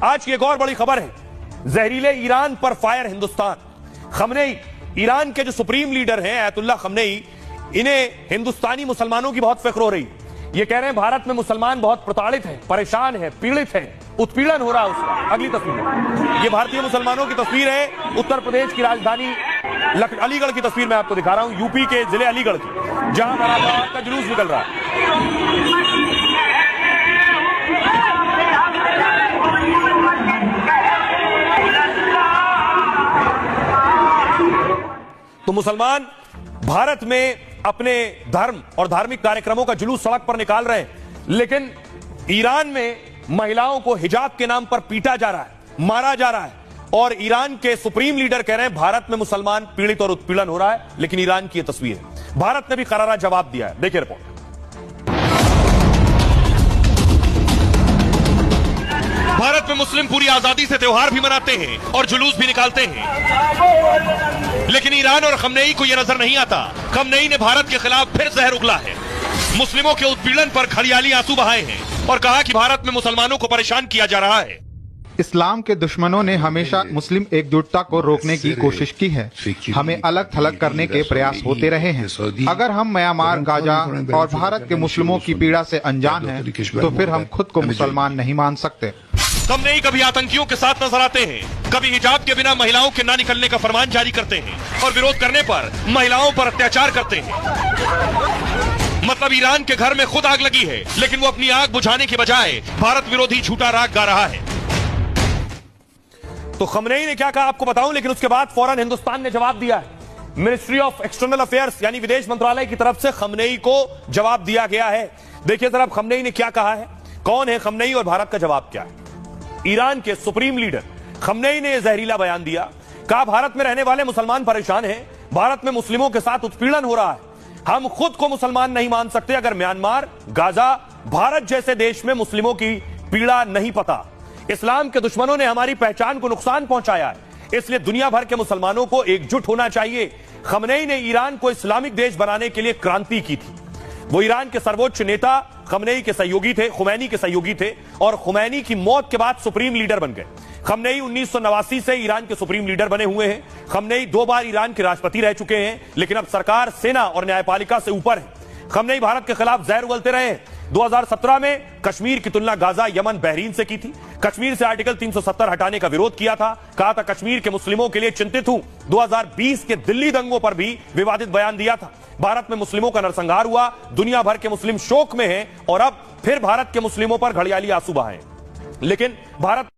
आज की एक और बड़ी खबर है, जहरीले ईरान पर फायर हिंदुस्तान। खमनेई, ईरान के जो सुप्रीम लीडर हैं आयतुल्लाह खमनेई, इन्हें हिंदुस्तानी मुसलमानों की बहुत फिक्र हो रही। ये कह रहे हैं भारत में मुसलमान बहुत प्रताड़ित हैं, परेशान हैं, पीड़ित हैं, उत्पीड़न हो रहा है उसका। अगली तस्वीर, ये भारतीय मुसलमानों की तस्वीर है, उत्तर प्रदेश की राजधानी अलीगढ़ की तस्वीर मैं आपको दिखा रहा हूं, यूपी के जिले अलीगढ़ की, जहां मराठा का जुलूस निकल रहा है। तो मुसलमान भारत में अपने धर्म और धार्मिक कार्यक्रमों का जुलूस सड़क पर निकाल रहे हैं, लेकिन ईरान में महिलाओं को हिजाब के नाम पर पीटा जा रहा है, मारा जा रहा है। और ईरान के सुप्रीम लीडर कह रहे हैं भारत में मुसलमान पीड़ित और उत्पीड़न हो रहा है, लेकिन ईरान की यह तस्वीर है। भारत ने भी करारा जवाब दिया है, देखिए रिपोर्ट। भारत में मुस्लिम पूरी आजादी से त्योहार भी मनाते हैं और जुलूस भी निकालते हैं, लेकिन ईरान और खमनेई को यह नजर नहीं आता। खमनेई ने भारत के खिलाफ फिर जहर उगला है, मुस्लिमों के उत्पीड़न पर खलियाली आंसू बहाए हैं और कहा कि भारत में मुसलमानों को परेशान किया जा रहा है। इस्लाम के दुश्मनों ने हमेशा मुस्लिम एकजुटता को रोकने की कोशिश की है, हमें अलग थलग करने के प्रयास होते रहे हैं। अगर हम म्यांमार, गाजा और भारत के मुस्लिमों की पीड़ा से अनजान हैं, तो फिर हम खुद को मुसलमान नहीं मान सकते। खमनेई कभी आतंकियों के साथ नजर आते हैं, कभी हिजाब के बिना महिलाओं के ना निकलने का फरमान जारी करते हैं और विरोध करने पर महिलाओं पर अत्याचार करते हैं। मतलब ईरान के घर में खुद आग लगी है, लेकिन वो अपनी आग बुझाने के बजाय भारत विरोधी झूठा राग गा रहा है। तो खमनेई ने क्या कहा आपको बताऊं, लेकिन उसके बाद फौरन हिंदुस्तान ने जवाब दिया है। मिनिस्ट्री ऑफ एक्सटर्नल अफेयर्स यानी विदेश मंत्रालय की तरफ से खमनेई को जवाब दिया गया है। देखिए जरा खमनेई ने क्या कहा है, कौन है खमनेई और भारत का जवाब क्या है। ईरान के सुप्रीम लीडर खमनेई ने जहरीला बयान दिया, कहा भारत में रहने वाले मुसलमान परेशान हैं, भारत में मुस्लिमों के साथ उत्पीड़न हो रहा है, हम खुद को मुसलमान नहीं मान सकते अगर म्यांमार, गाजा, भारत जैसे देश में मुस्लिमों की पीड़ा नहीं पता। इस्लाम के दुश्मनों ने हमारी पहचान को नुकसान पहुंचाया है, इसलिए दुनिया भर के मुसलमानों को एकजुट होना चाहिए। खमनेई ने ईरान को इस्लामिक देश बनाने के लिए क्रांति की थी। वो ईरान के सर्वोच्च नेता खमनेई के सहयोगी थे, खुमैनी के सहयोगी थे और खुमैनी की मौत के बाद सुप्रीम लीडर बन गए। खमनेई 1989 से ईरान के सुप्रीम लीडर बने हुए हैं। खमनेई 2 बार ईरान के राष्ट्रपति रह चुके हैं, लेकिन अब सरकार, सेना और न्यायपालिका से ऊपर है। खमनेई भारत के खिलाफ जहर उगलते रहे। 2017 में कश्मीर की तुलना गाजा, यमन, बहरीन से की थी। कश्मीर से आर्टिकल 370 हटाने का विरोध किया था, कहा था कश्मीर के मुस्लिमों के लिए चिंतित हूं। 2020 के दिल्ली दंगों पर भी विवादित बयान दिया था। भारत में मुस्लिमों का नरसंहार हुआ, दुनिया भर के मुस्लिम शोक में हैं और अब फिर भारत के मुस्लिमों पर घड़ियाली आंसू बहाए। लेकिन भारत